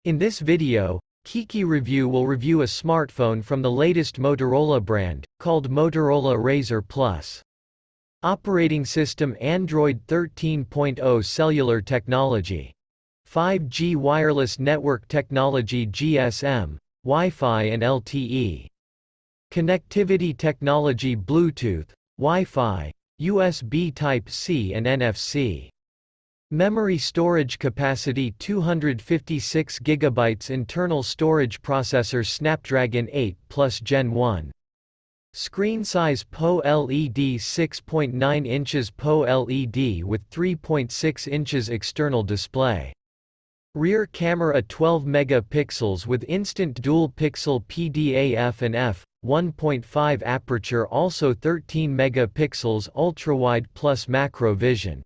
In this video, Kiki Review will review a smartphone from the latest Motorola brand, called Motorola RAZR Plus. Operating system Android 13.0 cellular technology. 5G wireless network technology GSM, Wi-Fi and LTE. Connectivity technology Bluetooth, Wi-Fi, USB Type-C and NFC. Memory storage capacity 256 GB. Internal storage processor Snapdragon 8 Plus Gen 1. Screen size PO-LED 6.9 inches PO-LED with 3.6 inches external display. Rear camera 12 megapixels with instant dual-pixel PDAF and f1.5 aperture, also 13 megapixels ultrawide plus macro vision.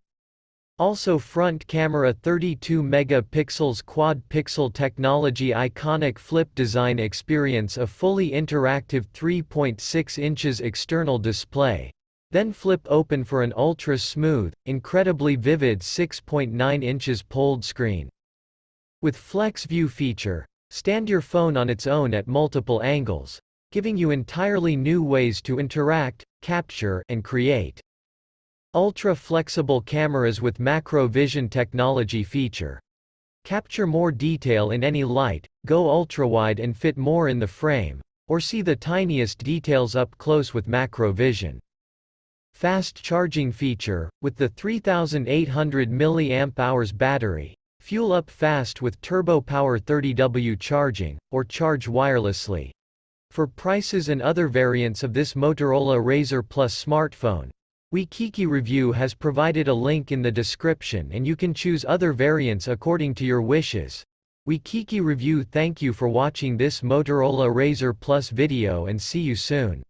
Also front camera 32 megapixels quad-pixel technology. Iconic flip design experience, a fully interactive 3.6 inches external display. Then flip open for an ultra-smooth, incredibly vivid 6.9 inches POLED screen. With Flex View feature, stand your phone on its own at multiple angles, giving you entirely new ways to interact, capture, and create. Ultra-flexible cameras with macro vision technology feature. Capture more detail in any light, go ultra-wide and fit more in the frame, or see the tiniest details up close with macro vision. Fast charging feature, with the 3800 mAh battery, fuel up fast with turbo power 30W charging, or charge wirelessly. For prices and other variants of this Motorola RAZR Plus smartphone, Kiki Review has provided a link in the description and you can choose other variants according to your wishes. Kiki Review thank you for watching this Motorola RAZR Plus video and see you soon.